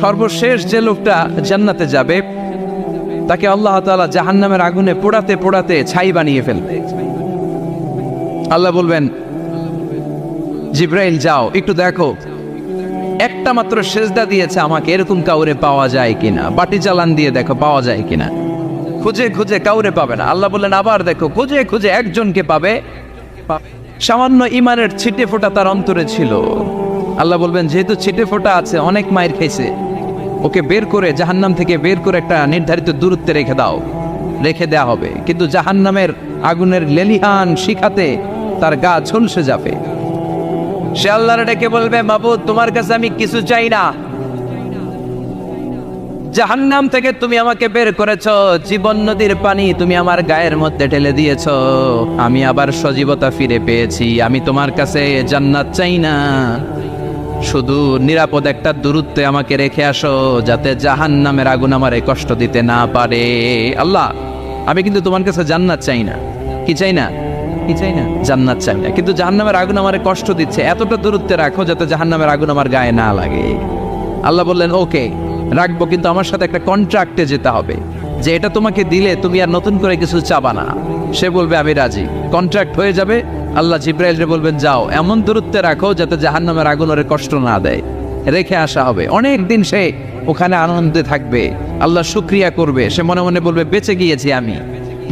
সর্বশেষ যে লোকটা জান্নাতে যাবে তাকে আল্লাহ তাআলা জাহান্নামের আগুনে পোড়াতে পোড়াতে ছাই বানিয়ে ফেলবে। আল্লাহ বলবেন, জিব্রাইল যাও একটু দেখো, একটা মাত্র সেজদা দিয়েছে আমাকে, এরকম কাউরে পাওয়া যায় কিনা, বাটি চালান দিয়ে দেখো পাওয়া যায় কিনা। খুঁজে খুঁজে কাউরে পাবে না। আল্লাহ বললেন আবার দেখো, খুঁজে খুঁজে একজনকে পাবে, সামান্য ইমানের ছিটে ফোঁটা তার অন্তরে ছিল। আল্লাহ বলবেন যেহেতু ছিটে ফোঁটা আছে, অনেক মায়ের খাইছে, ওকে বের করে জাহান্নাম থেকে বের করে একটা নির্ধারিত দূরত্বে রেখে দাও। রেখে দেয়া হবে, কিন্তু জাহান্নামের আগুনের লেলিহান শিখাতে তার গা ঝলসে যাবে। সে আল্লাহর ডেকে বলবে, মাবুদ তোমার কাছে আমি কিছু চাই না, জাহান্নাম থেকে তুমি আমাকে বের করেছো, জীবন নদীর পানি তুমি আমার গায়ের মধ্যে ঢেলে দিয়েছো, আমি আবার সজীবতা ফিরে পেয়েছি। আমি তোমার কাছে জান্নাত চাই না, শুধু নিরাপদ একটা দূরত্বে আমাকে রেখে আসো, যাতে জাহান্নামের আগুন আমারে কষ্ট দিতে না পারে। আল্লাহ আমি কিন্তু তোমার কাছে জান্নাত চাই না। কি চাই না? কি চাই না? জান্নাত চাই না, কিন্তু জাহান্নামের আগুন আমারে কষ্ট দিচ্ছে, এতটা দূরত্বে রাখো যাতে জাহান্নামের আগুন আমার গায়ে না লাগে। আল্লাহ বললেন ওকে রাখবো, কিন্তু আমার সাথে একটা কন্ট্রাক্টে যেতে হবে, যে এটা তোমাকে দিলে তুমি আর নতুন করে কিছু চাবা না। সে বলবে আমি রাজি, কন্ট্রাক্ট হয়ে যাবে। আল্লাহ জিব্রাইলকে বলবেন যাও এমন দূরত্বে রাখো যাতে জাহান্নামের আগুন ওরে কষ্ট না দেয়। রেখে আসা হবে, অনেক দিন সে ওখানে আনন্দে থাকবে, আল্লাহ শুকরিয়া করবে। সে মনে মনে বলবে বেঁচে গিয়েছি, আমি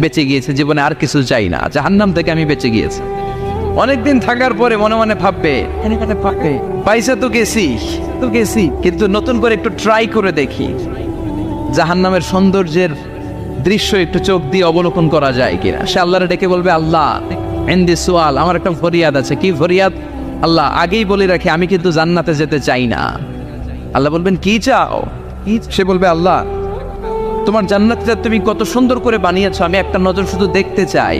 বেঁচে গিয়েছি, জীবনে আর কিছু চাই না, জাহান্নাম থেকে আমি বেঁচে গিয়েছি। অনেকদিন থাকার পরে মনে মনে ভাববে পয়সা তো গেছি, কিন্তু নতুন করে একটু ট্রাই করে দেখি, জাহান্নামের সৌন্দর্যের দৃশ্য একটু চোখ দিয়ে অবলোকন করা যায় কিনা। সে আল্লাহরে ডেকে বলবে আল্লাহ ইনদি সুআল, আমার একটা ফরিয়াদ আছে। কি ফরিয়াদ? আল্লাহ আগেই বলে রাখি আমি কিন্তু জান্নাতে যেতে চাই না। আল্লাহ বলবেন কি চাও? সে বলবে আল্লাহ তোমার জান্নাতটা তুমি কত সুন্দর করে বানিয়েছো, আমি একটা নজর শুধু দেখতে চাই।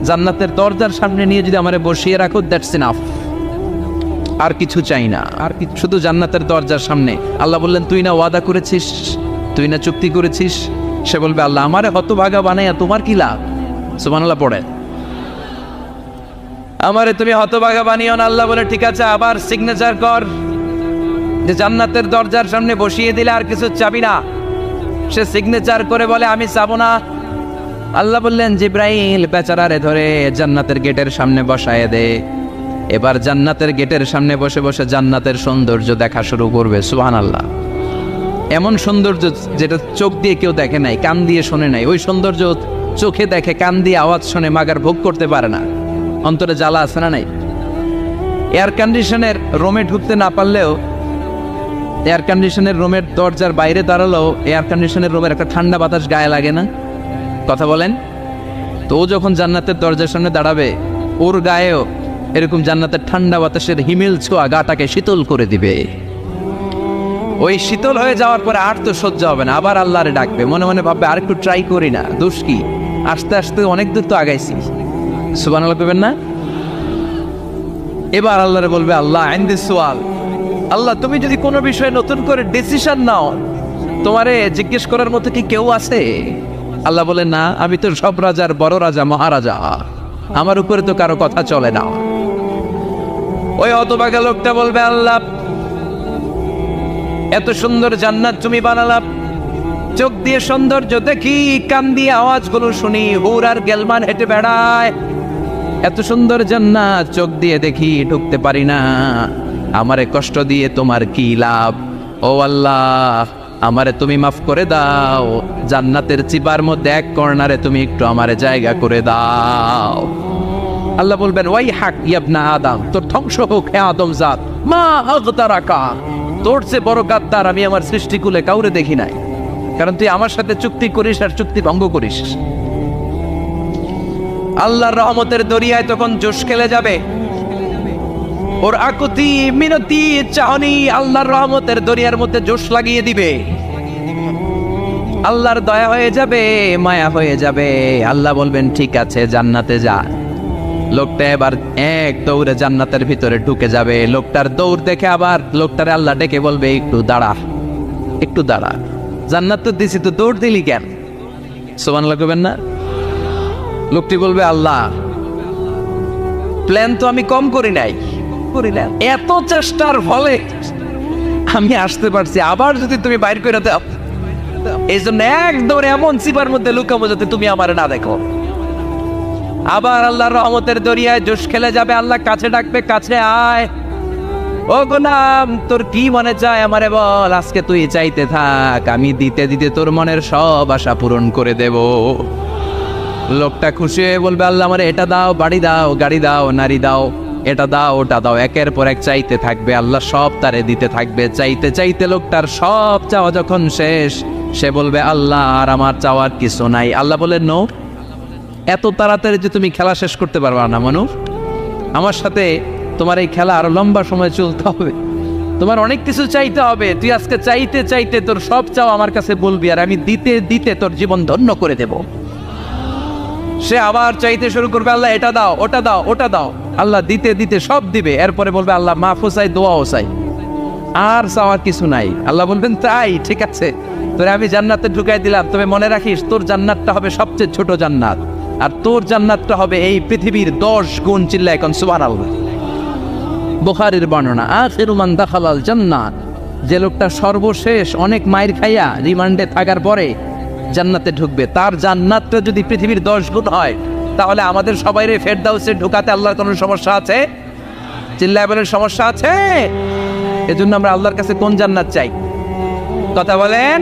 জান্নাতের দরজার সামনে নিয়ে যদি আমারে বসিয়ে রাখো, দ্যাটস ইনাফ, আর কিছু চাই না, আর কিছু, শুধু জান্নাতের দরজার সামনে। আল্লাহ বললেন তুই না ওয়াদা করেছিস, তুই না চুক্তি করেছিস। সে বলবে আল্লাহ আমারে হতভাগা বানাইয়া তোমার কি লাভ? সুবহানাল্লাহ পড়ে, আমারে তুমি হতভাগা বানিও না। আল্লাহ বলে ঠিক আছে, আবার সিগনেচার কর যে জান্নাতের দরজার সামনে বসিয়ে দিলে আর কিছু চাবি না। সে সিগনেচার করে বলে আমি চাবো না। আল্লাহ বললেন জিব্রাইল বেচারারে ধরে জান্নাতের গেটের সামনে বসায় দে। এবার জান্নাতের গেটের সামনে বসে বসে জান্নাতের সৌন্দর্য দেখা শুরু করবে। সুবহানাল্লাহ, এমন সৌন্দর্য যেটা চোখ দিয়ে কেউ দেখে নাই, কান দিয়ে শোনে নাই। ওই সৌন্দর্য চোখে দেখে, কান দিয়ে আওয়াজ শোনে, মাগার ভোগ করতে পারে না। অন্তরে জ্বালা আছে না নাই? এয়ার কন্ডিশনের রুমে ঢুকতে না পারলেও, এয়ার কন্ডিশনের রুমের দরজার বাইরে দাঁড়ালেও এয়ার কন্ডিশনের রুমের একটা ঠান্ডা বাতাস গায়ে লাগে না? কথা বলেন তো। ও যখন জান্নাতের দরজার সামনে দাঁড়াবে, ওর গায়েও এরকম জান্নাতের ঠান্ডা বাতাসের হিমেল ছোঁয়া গাটাকে শীতল করে দিবে। ওই শীতল হয়ে যাওয়ার পরে আর তো সহ্য হবে না, আবার আল্লাহরে ডাকবে, মনে মনে ভাববে আর একটু ট্রাই করি না, দোষ কি, আস্তে আস্তে অনেক দূর তো আগাইছি। সুবহানাল্লাহ করবেন না? এবার আল্লাহরে বলবে আল্লাহ ইনদি সুআল, আল্লাহ তুমি যদি কোনো বিষয়ে নতুন করে ডিসিশন নাও, তোমারে জিজ্ঞেস করার মতো কি কেউ আছে? আল্লাহ বলে না, আমি তো সব রাজার বড় রাজা, মহারাজা, আমার উপরে তো কারো কথা চলে না। ওই হতভাগা লোকটা বলবে আল্লাহ এত সুন্দর জান্নাত তুমি বানালাম, চোখ দিয়ে সৌন্দর্য দেখি, কান দিয়ে আওয়াজগুলো শুনি, হুর আর গেলমান হেঁটে বেড়ায়, এত সুন্দর জান্নাত চোখ দিয়ে দেখি, ঢুকতে পারি না, আমারে কষ্ট দিয়ে তোমার কি লাভ? ও আল্লাহ আমারে তুমি মাফ করে দাও, জান্নাতের চিবার মধ্যে এক কর্নারে তুমি একটু আমারে জায়গা করে দাও। আল্লাহ বলবেন ওয়াই হাক ইবনা আদম, তোর ধ্বংস হোক হে আদম জাত, মা আগতারাকা, তোর চেয়ে বড় গাদ্দার আমি আমার সৃষ্টিকুলে কাউরে দেখি নাই, কারণ তুই আমার সাথে চুক্তি করিস আর চুক্তি ভঙ্গ করিস। আল্লাহর রহমতের দরিয়ায় তখন জোশ খেলে যাবে, ওর আকুতি মিনতি চাহনি আল্লাহর রহমতের দরিয়ার মধ্যে জোশ লাগিয়ে দিবে। আল্লাহর দয়া হয়ে যাবে, মায়া হয়ে যাবে। আল্লাহ বলবেন ঠিক আছে জান্নাতে যা। লোকটা এবার এক দৌড়ে জান্নাতের ভিতরে ঢুকে যাবে। লোকটার দৌড় দেখে আবার লোকটারে আল্লাহ ডেকে বলবে একটু দাঁড়া, একটু দাঁড়া, জান্নাত তো দিছি, তো দৌড় দিলি কেন? সুবহানাল্লাহ করবেন না? লোকটি বলবে আল্লাহ প্ল্যান তো আমি কম করি নাই, এত চেষ্টার ফলে আমি আসতে পারছি, আবার যদি তুমি বাইর করে দাও, এই জন্য একদম এমন চিপার মধ্যে লুকাবো যাতে তুমি আমার না দেখো। আবার আল্লাহর রহমতের দরিয়ায় জোশ খেলে যাবে, আল্লাহ কাছে ডাকবে, কাছে আয়, ও গোলাম তোর কি মনে চায় আমারে বল, আজকে তুই চাইতে থাক, আমি দিতে দিতে তোর মনের সব আশা পূরণ করে দেব। লোকটা খুশি হয়ে বলবে, আল্লাহ আমারে এটা দাও, বাড়ি দাও, গাড়ি দাও, নারী দাও, এটা দাও, ওটা দাও, একের পর এক চাইতে থাকবে, আল্লাহ সব তারে দিতে থাকবে। চাইতে চাইতে লোকটার সব চাওয়া যখন শেষ, সে বলবে, আল্লাহ আর আমার চাওয়ার কিছু নাই। আল্লাহ বলেন, নো, এত তাড়াতাড়ি যে তুমি খেলা শেষ করতে পারবা না মানুষ, আমার সাথে তোমার এই খেলা আরো লম্বা সময় চলতে হবে, তোমার অনেক কিছু চাইতে হবে। তুই আজকে চাইতে চাইতে তোর সব চাও আমার কাছে বলবি, আর আমি দিতে দিতে তোর জীবন ধন্য করে দেব। সে আবার চাইতে শুরু করবে, আল্লাহ এটা দাও, ওটা দাও, ওটা দাও, আল্লাহ দিতে দিতে সব দিবে। এরপরে বলবে, আল্লাহ মাফও চাই, দোয়াও চাই, আর চাওয়ার কিছু নাই। আল্লাহ বলবেন, তাই ঠিক আছে, তোরে আমি জান্নাতে ঢুকাই দিলাম, তবে মনে রাখিস তোর জান্নাতটা হবে সবচেয়ে ছোট জান্নাত, আর তোর জান্নাতটা হবে এই পৃথিবীর 10 গুণ। চিল্লা এখন সুবহানাল্লাহ। বুখারীর বর্ণনা, আখিরু মান দাখালাল জান্নাত, যে লোকটা সর্বশেষ অনেক মাইর খাইয়া রিমান্ডে থাকার পরে জান্নাতে ঢুকবে, তার জান্নাতটা যদি পৃথিবীর 10 গুণ হয়, তাহলে আমাদের সবাইরে ফেরদাউসে ঢুকাতে আল্লাহর কোনো সমস্যা আছে? চিল্লায় বলেন, সমস্যা আছে? এজন্য আমরা আল্লাহর কাছে কোন জান্নাত চাই? কথা বলেন।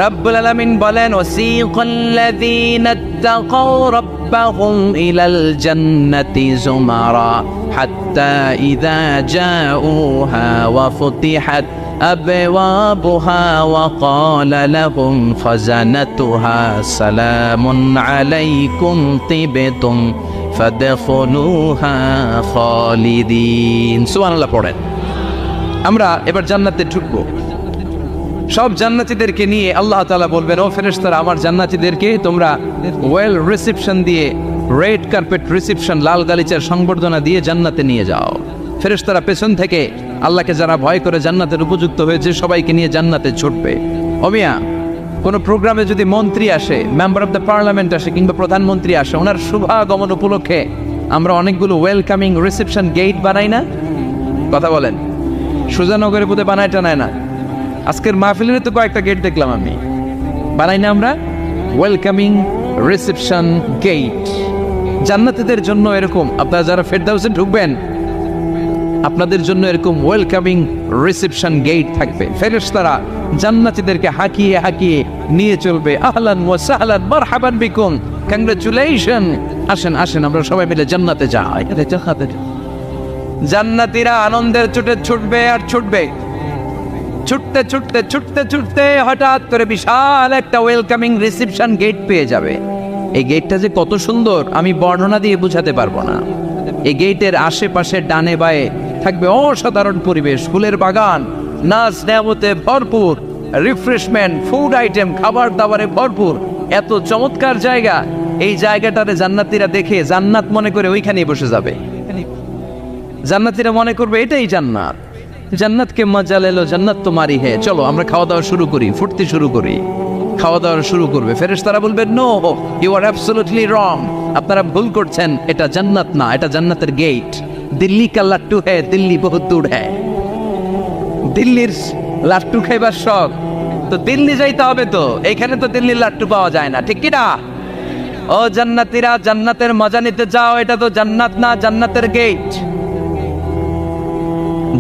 রব্বুল আলামিন বলেন, ওয়াসিকাল্লাযীনা ইত্তাকাউ রাব্বাহুম ইলাল জান্নাতি যুমারা হাত্তা ইযা জাউহা ওয়া ফুতিহাত আবওয়াবুহা ওয়া ক্বালা লাহুম খাযানাতুহা সালামুন আলাইকুম তিবতুম ফাদখুলুহা খালিদিন। সুবহানাল্লাহ পড়েন। আমরা এবার জান্নাতে ঢুকবো। সব জান্নাতীদেরকে নিয়ে আল্লাহ তাআলা বলবেন, ও ফেরেশতারা, আমার জান্নাতীদেরকে তোমরা ওয়েল রিসেপশন দিয়ে, রেড কার্পেট রিসেপশন, লাল গালিচার সংবর্ধনা দিয়ে জান্নাতে নিয়ে যাও। ফেরেশতারা পেছন থেকে আল্লাহকে যারা ভয় করে জান্নাতের উপযুক্ত হয়েছে সবাইকে নিয়ে জান্নাতে ছুটবে। ওমিয়া, কোনো প্রোগ্রামে যদি মন্ত্রী আসে, মেম্বার অফ দ্য পার্লামেন্ট আসে, কিংবা প্রধানমন্ত্রী আসে, ওনার শুভাগমন উপলক্ষে আমরা অনেকগুলো ওয়েলকামিং রিসেপশন গেট বানাই না? কথা বলেন। সুজানগরে বোধহয় বানায় টানায় না, আজকের মাহফিলের তো কয়েকটা গেট দেখলাম আমি, বানাই না আমরা ওয়েলকামিং রিসেপশন গেট। জান্নাতীদের জন্য এরকম, আপনারা যারা ফেরদাউসে ঢুকবেন আপনাদের জন্য এরকম ওয়েলকামিং রিসেপশন গেট থাকবে। ফেরেশতারা জান্নাতীদেরকে হাঁকিয়ে হাঁকিয়ে নিয়ে চলবে, আহলান ওয়া সাহলান মারহাবান বিকুম, কংগ্রাচুলেশন, আসেন আসেন আমরা সবাই মিলে জান্নাতে যাই। জান্নাতীরা আনন্দের চোটে ছুটবে আর ছুটবে, ছুটতে ছুটতে ছুটতে ছুটতে হঠাৎ করে বিশাল একটা ওয়েলকামিং রিসেপশন গেট পেয়ে যাবে। এই গেটটা যে কত সুন্দর আমি বর্ণনা দিয়ে বোঝাতে পারবো না। এই গেটের আশেপাশে ডানে বায়ে থাকবে অসাধারণ পরিবেশ, ফুলের বাগান, নাচ নেয়ামতে ভরপুর, রিফ্রেশমেন্ট, ফুড আইটেম, খাবার দাবারে ভরপুর, এত চমৎকার জায়গা। এই জায়গাটারে জান্নাতীরা দেখে জান্নাত মনে করে ওইখানেই বসে যাবে। জান্নাতীরা মনে করবে এটাই জান্নাত, জান্নাতকে মজা লেলো, জান্নাত তো মারি হে, চলো আমরা খাওয়া দাওয়া শুরু করি, ফুটতে শুরু করি। খাওয়া দাওয়া শুরু করবে। ফেরেশতারা বলবে, no, you are absolutely wrong, আপনারা ভুল করছেন, এটা জান্নাত না, এটা জান্নাতের গেট। দিল্লি কা লাট্টু হ্যায়, দিল্লি বহুত দূর হ্যায়। দিল্লির লাট্টু খাইবার শখ তো দিল্লি যাইতে হবে, তো এইখানে তো দিল্লির লাট্টু পাওয়া যায় না, ঠিক কি না? ও জান্নাতীরা, জান্নাতের মজা নিতে যাও, এটা তো জান্নাত না, জান্নাতের গেট।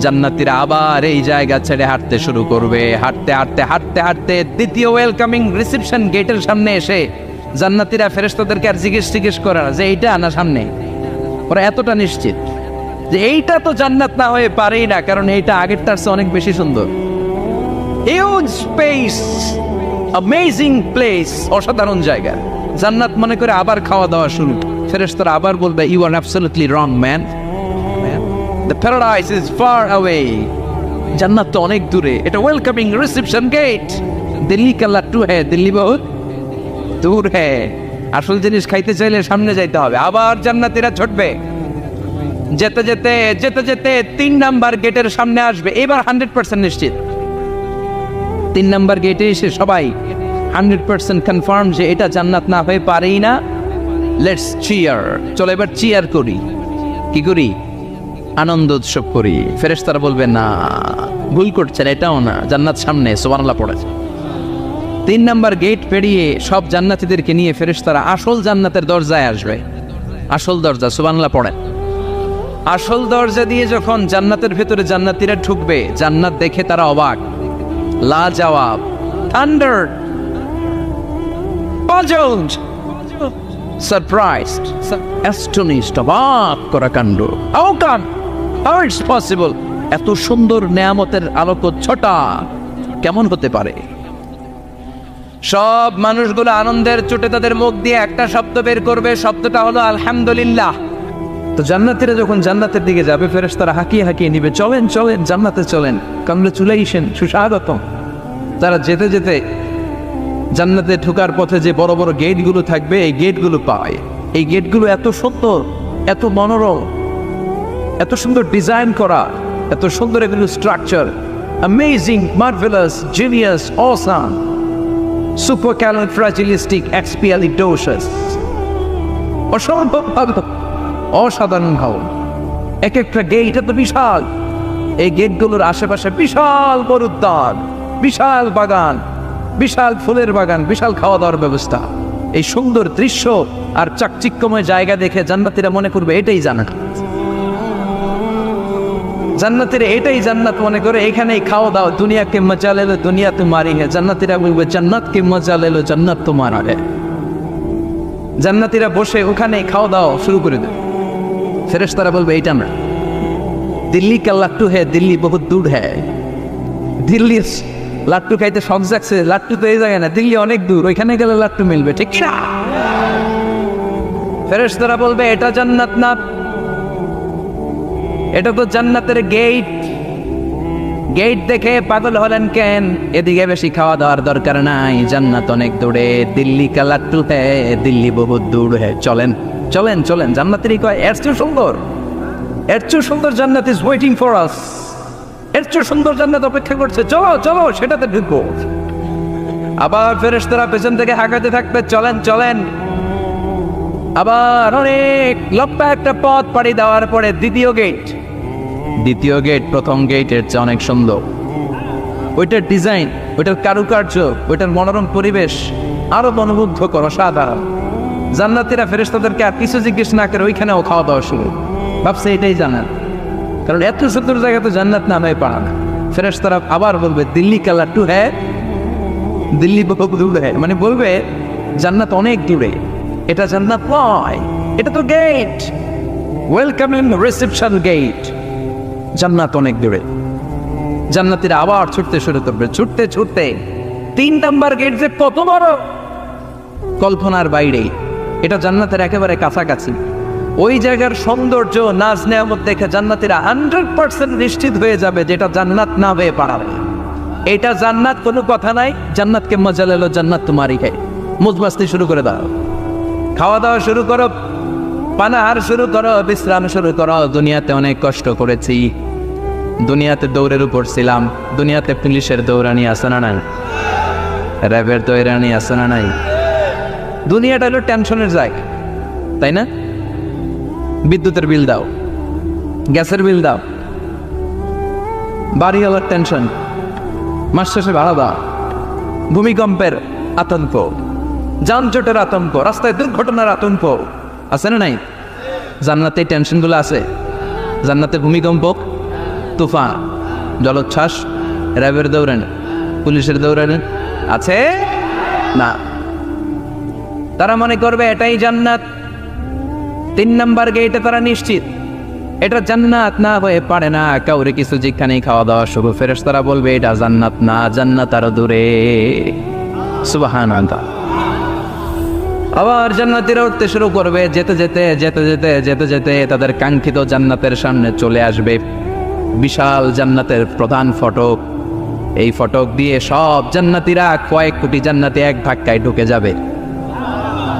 জান্নাতীরা আবার এই জায়গা ছেড়ে হাঁটতে শুরু করবে। হাঁটতে হাঁটতে হাঁটতে হাঁটতে দ্বিতীয় ওয়েলকামিং রিসেপশন গেটের সামনে এসে জান্নাতীরা ফেরেশতাদেরকে আর জিজ্ঞেস করে না যে এইটা না সামনে, ওরা এতটা নিশ্চিত যে এইটা তো জান্নাত না হয়ে পারেই না, কারণ এইটা আগেরটার চেয়ে অনেক বেশি সুন্দর। হিউজ স্পেস, অ্যামেজিং প্লেস, অসাধারণ জায়গা। জান্নাত মনে করে আবার খাওয়া দাওয়া শুরু। ফেরেশতারা আবার বলবে, you are absolutely wrong man, the paradise is far away, জান্নাত তো অনেক দূরে, এটা ওয়েলকামিং রিসেপশন গেট। দিল্লি কা লাট্টু হ্যায়, দিল্লি বহুত দূর হ্যায়। আসল জিনিস খাইতে চাইলে সামনে যাইতে হবে। আবার জান্নাতীরা ছুটবে, যেতে যেতে যেতে যেতে 3 নাম্বার গেটের সামনে আসবে। এবার 100% নিশ্চিত 3 নাম্বার গেটে এসে সবাই 100% কনফার্ম যে এটা জান্নাত না হয়ে পারেই না। লেটস চিয়ার, চলো এবার চিয়ার করি। কি করি? আনন্দ উৎসব করি। ফেরেশতারা বলবে না, ভুল করছেন, এটাও না, জান্নাত সামনে, সুবহানাল্লাহ পড়েছে। 3 নাম্বার গেট পেরিয়ে সব জান্নাতীদেরকে নিয়ে ফেরেশতারা আসল জান্নাতের দরজায় আসবে। আসল দরজা, সুবহানাল্লাহ পড়েন। আসল দরজা দিয়ে যখন জান্নাতের ভেতরে জান্নাতীরা ঢুকবে, জান্নাত দেখে তারা অবাক, লাজবাব, থান্ডার, পাজলড, সারপ্রাইজড, অ্যাস্টনিশড, অবাক করা কাণ্ড। How come, how it's possible, এত সুন্দর নেয়ামতের আলোকচ্ছটা কেমন হতে পারে? সব মানুষগুলো আনন্দের চোটে তাদের মুখ দিয়ে একটা শব্দ বের করবে, শব্দটা হলো আলহামদুলিল্লাহ। তো জান্নাতীরা যখন জান্নাতের দিকে যাবে, ফেরেশতারা হাঁকিয়ে হাঁকিয়ে নিবে, চলেন চলেন জান্নাতে চলেন, কংগ্রেচুলেশন, সুস্বাগতম। তারা যেতে যেতে জান্নাতে ঢোকার পথে যে বড় বড় গেটগুলো থাকবে, এই গেটগুলো পায়। এই গেটগুলো এত সুন্দর, এত মনোরম, এত সুন্দর ডিজাইন করা, এত সুন্দর এগুলো structure, amazing, marvelous, genius, awesome, supercalifragilisticexpialidocious, অসম্ভব ভালো, অসাধারণ ভালো। এক একটা গেট এত বিশাল, এই গেটগুলোর আশেপাশে বিশাল বড় উদ্যান, বিশাল বাগান, বিশাল ফুলের বাগান, বিশাল খাওয়া দাওয়ার ব্যবস্থা। এই সুন্দর দৃশ্য আর চাকচিক্যময় জায়গা দেখে জান্নাতীরা মনে করবে এটাই জান্নাত। জান্নাতীরা এটাই জান্নাত মনে করে, এখানেই খাওয়া দাওয়া। দুনিয়া কে মজা লেলো দুনিয়া তোমারি হে, জান্নাতীরা বলবে জান্নাত কে মজা লেলো জান্নাত তোমার হে। জান্নাতীরা বসে ওখানেই খাওয়া দাওয়া শুরু করে দেবে। ফেরেশতারা বলবে এইটা না, দিল্লি কা লাট্টু হে, দিল্লি বহুত দূর হ্যায়। দিল্লি লাট্টু খাইতে শখ জাগছে, লাট্টু তো এই জায়গায় না, দিল্লি অনেক দূর, ওইখানে গেলে লাট্টু মিলবে, ঠিক না? ফেরেশতারা বলবে এটা জান্নাত না, এটা তো জান্নাতের গেট। গেট দেখে পাগল হলেন কেন? এদিকে বেশি খাওয়া দাওয়ার দরকার নাই, জান্নাত অনেক দূরে। দিল্লি কা লাট্টু হ্যায়, দিল্লি বহুত দূর হ্যায়। চলেন চলেন চলেন। জান্নাতেরই কয় এর চেয়ে সুন্দর, এর চেয়ে সুন্দর জান্নাত ইজ ওয়েটিং ফর আস, এর চেয়ে সুন্দর জান্নাত অপেক্ষা করছে, চলো চলো সেটাতে ঢুকবো। আবার ফেরেশতারা পেছন থেকে হাঁকাতে থাকবে, চলেন চলেন। আবার অনেক লম্বা একটা পথ পাড়ি দেওয়ার পরে দ্বিতীয় গেট। দ্বিতীয় গেট প্রথম গেটের চেয়ে অনেক সুন্দর। ওইটার ডিজাইন, ওইটার কারুকার্য, ওইটার মনোরম পরিবেশ আরো মনোমুগ্ধকর, অসাধারণ। জান্নাতীরা ফেরেশতাদেরকে আর কিছু জিজ্ঞেস না করে ওইখানেও খাওয়া দাওয়া শুরু। ভাবছে এটাই জান্নাত, কারণ এত সুন্দর জায়গা তো জান্নাত নামে পারা না। ফেরেশতারা আবার বলবে দিল্লি কা লাট্টু হ্যায়, দিল্লি বহুত দূর হ্যায়, মানে বলবে জান্নাত অনেক দূরে, এটা জান্নাত নয়, এটা তো গেট, ওয়েলকামিং রিসেপশন গেট, জান্নাত অনেক দূরে। জান্নাতীরা আবার ছুটতে শুরু করবে, ছুটতে ছুটতে 3 নাম্বার গেট যে কত বড়, কল্পনার বাইরে। এটা জান্নাতের একেবারে কাছাকাছি। ওই জায়গার সৌন্দর্য, নাজ নেয়ামত দেখে জান্নাতীরা 100% নিশ্চিত হয়ে যাবে যেটা জান্নাত না হয়ে পারে। এটা জান্নাত, কোনো কথা নাই। জান্নাতকে মজা লেলো জান্নাত তোমারই খাই। মুজমাস্তি শুরু করে দাও, খাওয়া দাওয়া শুরু করো, পানাহার শুরু করো, বিশ্রাম শুরু করো। দুনিয়াতে অনেক কষ্ট করেছি, দুনিয়াতে দৌড়ের উপর ছিলাম, দুনিয়াতে পুলিশের দৌড়ানি আছে না নাই, র্যাবের দৌড়ানি আছে না নাই। দুনিয়াটা হলো টেনশনের জায়গা, তাই না? বিদ্যুতের বিল দাও, গ্যাসের বিল দাও, বাড়িওয়ালার টেনশন, মাস শেষে ভাড়া দাও, ভূমিকম্পের আতঙ্ক, যানজটের আতঙ্ক, রাস্তায় দুর্ঘটনার আতঙ্ক আছে না নাই? জান্নাতে এই টেনশনগুলো আছে। জান্নাতে ভূমিকম্প, তুফান, জলোচ্ছ্বাস, র্যাবের দৌড়ানি, পুলিশের দৌড়ানি আছে না। তারা মনে করবে এটাই জান্নাত। 3 নাম্বার গেটে তারা নিশ্চিত এটা জান্নাত না হয়ে পারে না। কাউরে কিছু যেখানেই খাওয়া দাওয়া শুরু, ফেরেশতারা বলবে এটা জান্নাত না, জান্নাত আরো দূরে। সুবহানাল্লাহ। আবার জান্নাতীরা উঠতে শুরু করবে, যেতে যেতে যেতে যেতে যেতে যেতে তাদের কাঙ্ক্ষিত জান্নাতের সামনে চলে আসবে। বিশাল জান্নাতের প্রধান ফটক। এই ফটক দিয়ে সব জান্নাতীরা, কয়েক কোটি জান্নাতি এক ধাক্কায় ঢুকে যাবে।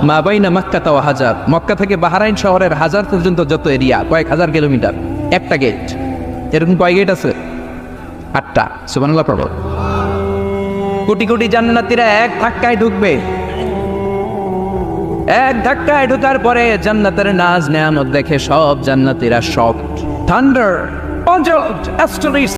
মা বাইনা মক্কা তাও হাজার, মক্কা থেকে বাহরাইন শহরের হাজার পর্যন্ত যত এরিয়া, কয়েক হাজার কিলোমিটার, একটা গেট। এরকম কয় গেট আছে? 8টা। সুবহানাল্লাহ পড়ো। কোটি কোটি জান্নাতীরা এক ধাক্কায় ঢুকবে। এক ধাক্কায় ঢোকার পরে জান্নাতের নাজ নেয়ামত দেখে সব জান্নাতীরা শকড, thunder, conjured asteroids